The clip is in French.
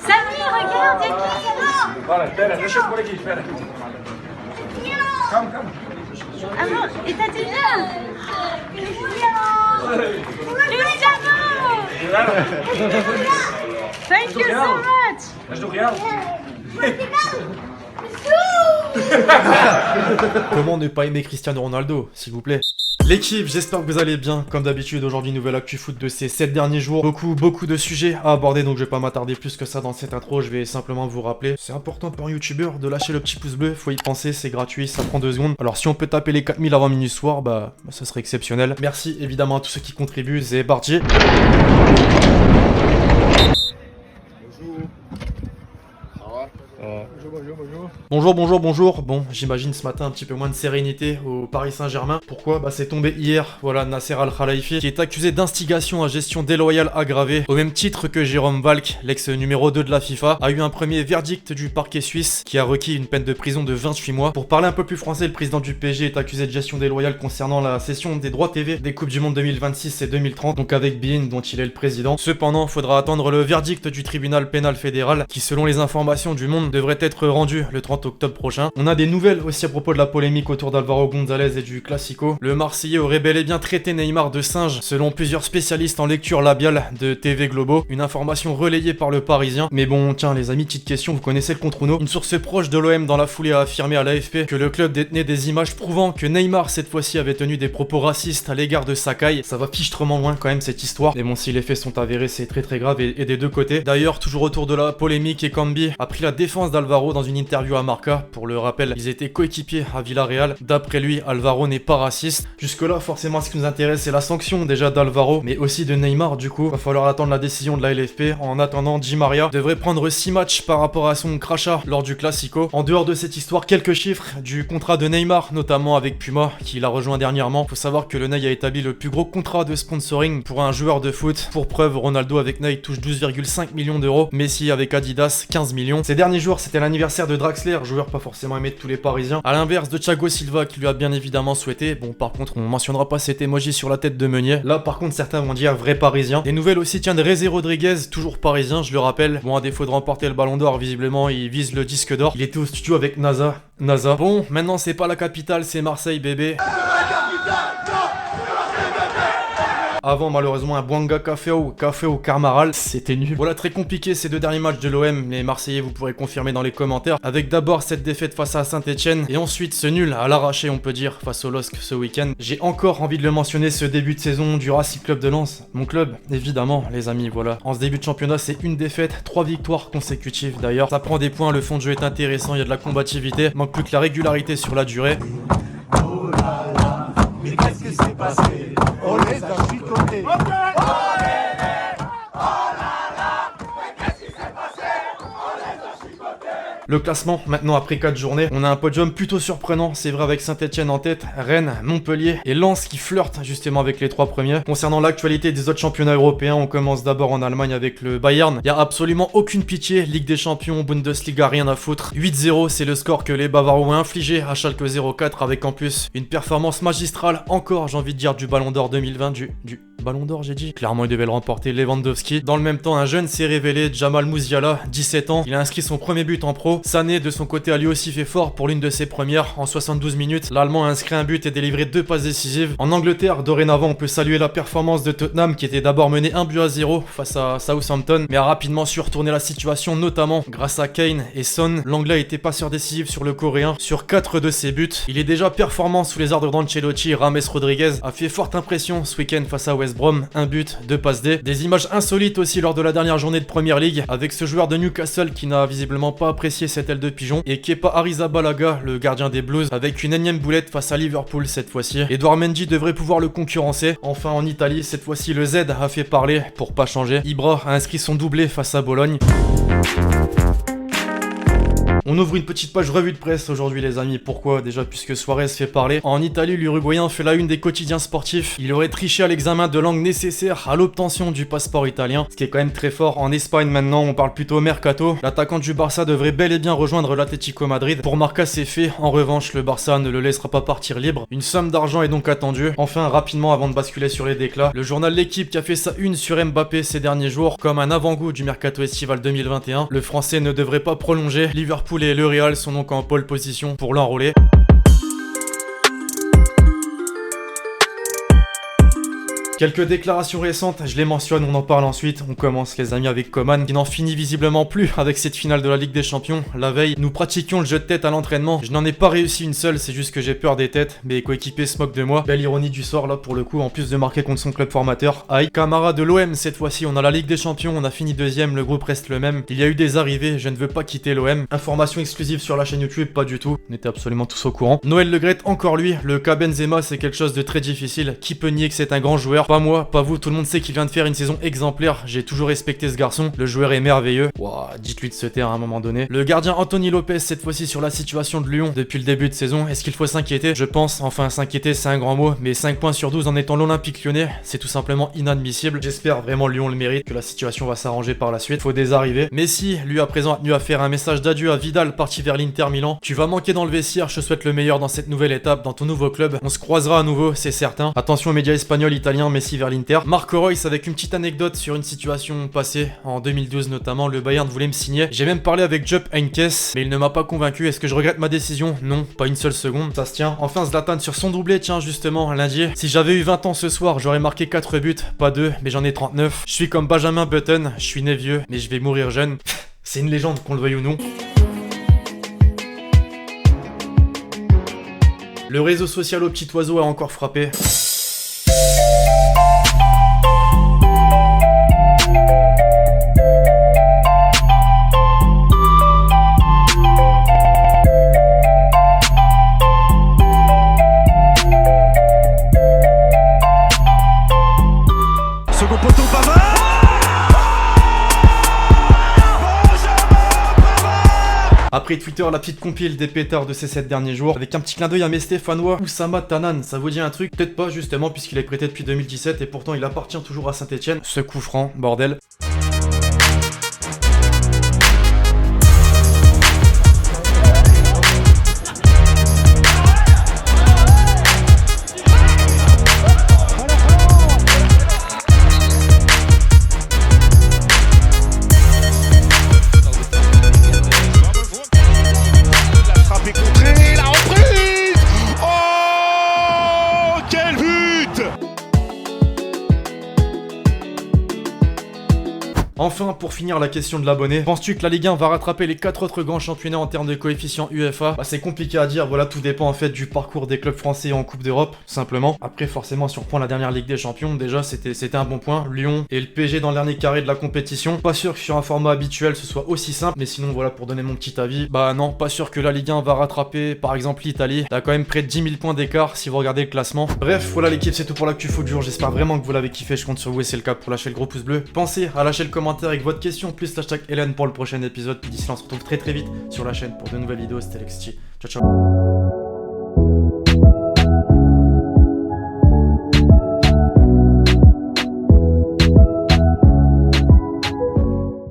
Samy, regarde, y'a qui? Vale, espera, deixa por aquí, espera. Come, come. Ah bon, et t'as dit bien? Cristiano! Thank you so much! És do Real? Comment ne pas aimer Cristiano Ronaldo, s'il vous plaît? L'équipe, j'espère que vous allez bien. Comme d'habitude, aujourd'hui, nouvelle actu foot de ces 7 derniers jours. Beaucoup de sujets à aborder, donc je vais pas m'attarder plus que ça dans cette intro. Je vais simplement vous rappeler, c'est important pour un youtubeur de lâcher le petit pouce bleu. Faut y penser, c'est gratuit, ça prend 2 secondes. Alors si on peut taper les 4000 avant minuit soir, bah ça serait exceptionnel. Merci évidemment à tous ceux qui contribuent, c'est parti. Bonjour. Bon, j'imagine ce matin un petit peu moins de sérénité au Paris Saint-Germain. Pourquoi? Bah c'est tombé hier. Voilà, Nasser Al-Khelaifi qui est accusé d'instigation à gestion déloyale aggravée. Au même titre que Jérôme Valk, l'ex numéro 2 de la FIFA, a eu un premier verdict du parquet suisse qui a requis une peine de prison de 28 mois. Pour parler un peu plus français, le président du PSG est accusé de gestion déloyale concernant la cession des droits TV des Coupes du Monde 2026 et 2030, donc avec beIN dont il est le président. Cependant, faudra attendre le verdict du tribunal pénal fédéral qui, selon les informations du Monde, devrait être rendu le 30 octobre prochain. On a des nouvelles aussi à propos de la polémique autour d'Alvaro González et du Classico. Le Marseillais aurait bel et bien traité Neymar de singe, selon plusieurs spécialistes en lecture labiale de TV Globo. Une information relayée par le Parisien. Mais bon, tiens les amis, petite question, vous connaissez le contre Uno? Une source proche de l'OM dans la foulée a affirmé à l'AFP que le club détenait des images prouvant que Neymar cette fois-ci avait tenu des propos racistes à l'égard de Sakai. Ça va fichtrement loin quand même cette histoire. Mais bon, si les faits sont avérés, c'est très grave et des deux côtés. D'ailleurs, toujours autour de la polémique, Ekambi a pris la défense d'Alvaro dans une interview à Marca. Pour le rappel, ils étaient coéquipiers à Villarreal. D'après lui, Alvaro n'est pas raciste. Jusque là, forcément, ce qui nous intéresse, c'est la sanction déjà d'Alvaro, mais aussi de Neymar. Du coup, va falloir attendre la décision de la LFP. En attendant, Di Maria devrait prendre 6 matchs par rapport à son crachat lors du Classico. En dehors de cette histoire, quelques chiffres du contrat de Neymar, notamment avec Puma, qui l'a rejoint dernièrement. Faut savoir que le Ney a établi le plus gros contrat de sponsoring pour un joueur de foot. Pour preuve, Ronaldo avec Ney touche 12,5 millions d'euros. Messi avec Adidas, 15 millions. Ces derniers jours, c'était l'anniversaire de Draxler, joueur pas forcément aimé de tous les Parisiens. À l'inverse de Thiago Silva qui lui a bien évidemment souhaité. Bon, par contre, on mentionnera pas cet emoji sur la tête de Meunier. Là, par contre, certains vont dire vrai Parisien. Des nouvelles aussi, tiens, de Rézé Rodriguez, toujours parisien, je le rappelle. Bon, à défaut de remporter le Ballon d'Or, visiblement, il vise le disque d'or. Il était au studio avec NASA. Bon, maintenant, c'est pas la capitale, c'est Marseille, bébé. Avant, malheureusement, un Bouanga café au Carmaral, c'était nul. Voilà, très compliqué ces 2 derniers matchs de l'OM. Les Marseillais, vous pourrez confirmer dans les commentaires. Avec d'abord cette défaite face à Saint-Etienne et ensuite ce nul à l'arraché, on peut dire, face au LOSC ce week-end. J'ai encore envie de le mentionner, ce début de saison du Racing Club de Lens. Mon club, évidemment, les amis, voilà. En ce début de championnat, c'est une défaite, 3 victoires consécutives d'ailleurs. Ça prend des points, le fond de jeu est intéressant, il y a de la combativité. Manque plus que la régularité sur la durée. Oh là là, mais qu'est-ce qui s'est passé? On les a chicotés. Le classement, maintenant après 4 journées, on a un podium plutôt surprenant, c'est vrai, avec Saint-Etienne en tête, Rennes, Montpellier et Lens qui flirtent justement avec les 3 premiers. Concernant l'actualité des autres championnats européens, on commence d'abord en Allemagne avec le Bayern. Il n'y a absolument aucune pitié, Ligue des Champions, Bundesliga, rien à foutre. 8-0, c'est le score que les Bavarois ont infligé à Schalke 04 avec en plus une performance magistrale, encore j'ai envie de dire du Ballon d'Or 2020, du Ballon d'Or j'ai dit. Clairement il devait le remporter, Lewandowski. Dans le même temps, un jeune s'est révélé, Jamal Musiala, 17 ans. Il a inscrit son premier but en pro. Sané de son côté a lui aussi fait fort pour l'une de ses premières. En 72 minutes, l'Allemand a inscrit un but et délivré 2 passes décisives. En Angleterre, dorénavant, on peut saluer la performance de Tottenham qui était d'abord mené 1-0 face à Southampton, mais a rapidement su retourner la situation, notamment grâce à Kane et Son. L'Anglais a été passeur décisif sur le Coréen sur 4 de ses buts. Il est déjà performant sous les ordres d'Ancelotti. Rames Rodriguez a fait forte impression ce week-end face à West Brom, 1 but, 2 passes D. Des images insolites aussi lors de la dernière journée de Premier League avec ce joueur de Newcastle qui n'a visiblement pas apprécié cette aile de pigeon, et Kepa Arrizabalaga, le gardien des Blues, avec une énième boulette face à Liverpool cette fois-ci. Edouard Mendy devrait pouvoir le concurrencer. Enfin en Italie, cette fois-ci le Z a fait parler pour pas changer. Ibra a inscrit son doublé face à Bologne. On ouvre une petite page revue de presse aujourd'hui les amis. Pourquoi? Déjà puisque Suarez fait parler. En Italie, l'Uruguayen fait la une des quotidiens sportifs. Il aurait triché à l'examen de langue nécessaire à l'obtention du passeport italien, ce qui est quand même très fort. En Espagne maintenant, on parle plutôt mercato. L'attaquant du Barça devrait bel et bien rejoindre l'Atlético Madrid. Pour Marca, c'est fait. En revanche, le Barça ne le laissera pas partir libre. Une somme d'argent est donc attendue. Enfin, rapidement avant de basculer sur les déclats, le journal L'Équipe qui a fait sa une sur Mbappé ces derniers jours, comme un avant-goût du mercato estival 2021. Le Français ne devrait pas prolonger. Liverpool et le Real sont donc en pole position pour l'enrôler. Quelques déclarations récentes, je les mentionne, on en parle ensuite. On commence les amis avec Coman qui n'en finit visiblement plus avec cette finale de la Ligue des Champions. La veille, nous pratiquions le jeu de tête à l'entraînement. Je n'en ai pas réussi une seule, c'est juste que j'ai peur des têtes. Mes coéquipiers se moquent de moi. Belle ironie du sort là pour le coup, en plus de marquer contre son club formateur. Aïe, camarade de l'OM, cette fois-ci on a la Ligue des Champions, on a fini deuxième, le groupe reste le même. Il y a eu des arrivées, je ne veux pas quitter l'OM. Information exclusive sur la chaîne YouTube, pas du tout. On était absolument tous au courant. Noël Le Graët, encore lui. Le cas Benzema, c'est quelque chose de très difficile. Qui peut nier que c'est un grand joueur? Pas moi, pas vous, tout le monde sait qu'il vient de faire une saison exemplaire. J'ai toujours respecté ce garçon, le joueur est merveilleux. Wouah, dites-lui de se taire à un moment donné. Le gardien Anthony Lopez, cette fois-ci sur la situation de Lyon depuis le début de saison. Est-ce qu'il faut s'inquiéter? Je pense, enfin s'inquiéter c'est un grand mot, mais 5 points sur 12 en étant l'Olympique Lyonnais, c'est tout simplement inadmissible. J'espère vraiment Lyon le mérite, que la situation va s'arranger par la suite. Faut des arrivées. Messi, lui à présent a tenu à faire un message d'adieu à Vidal, parti vers l'Inter Milan. Tu vas manquer dans le vestiaire, je te souhaite le meilleur dans cette nouvelle étape, dans ton nouveau club. On se croisera à nouveau, c'est certain. Attention aux médias espagnols, italiens, Messi vers l'Inter. Marco Reus avec une petite anecdote sur une situation passée, en 2012 notamment, le Bayern voulait me signer. J'ai même parlé avec Jupp Heynckes, mais il ne m'a pas convaincu. Est-ce que je regrette ma décision? Non, pas une seule seconde, ça se tient. Enfin Zlatan sur son doublé, tiens justement, lundi. Si j'avais eu 20 ans ce soir, j'aurais marqué 4 buts, pas 2, mais j'en ai 39. Je suis comme Benjamin Button, je suis né vieux, mais je vais mourir jeune. C'est une légende, qu'on le veuille ou non. Le réseau social au petit oiseau a encore frappé. Second poteau, Pavard. Après Twitter, la petite compile des pétards de ces 7 derniers jours, avec un petit clin d'œil à mes Stéphanois, Oussama Tanan, ça vous dit un truc? Peut-être pas justement, puisqu'il est prêté depuis 2017 et pourtant il appartient toujours à Saint-Etienne. Ce coup franc, bordel. Enfin, pour finir la question de l'abonné, penses-tu que la Ligue 1 va rattraper les 4 autres grands championnats en termes de coefficient UEFA? Bah c'est compliqué à dire, voilà, tout dépend en fait du parcours des clubs français en Coupe d'Europe, simplement. Après forcément sur point la dernière Ligue des Champions, déjà c'était un bon point, Lyon et le PSG dans le dernier carré de la compétition. Pas sûr que sur un format habituel ce soit aussi simple, mais sinon voilà pour donner mon petit avis, bah non, pas sûr que la Ligue 1 va rattraper par exemple l'Italie. T'as quand même près de 10 000 points d'écart si vous regardez le classement. Bref, voilà l'équipe, c'est tout pour l'actu foot du jour, j'espère vraiment que vous l'avez kiffé, je compte sur vous et c'est le cas pour lâcher le gros pouce bleu. Pensez à lâcher le commentaire avec votre question, plus l'hashtag Hélène pour le prochain épisode. Puis d'ici là, on se retrouve très vite sur la chaîne pour de nouvelles vidéos. C'était Lexti. Ciao, ciao.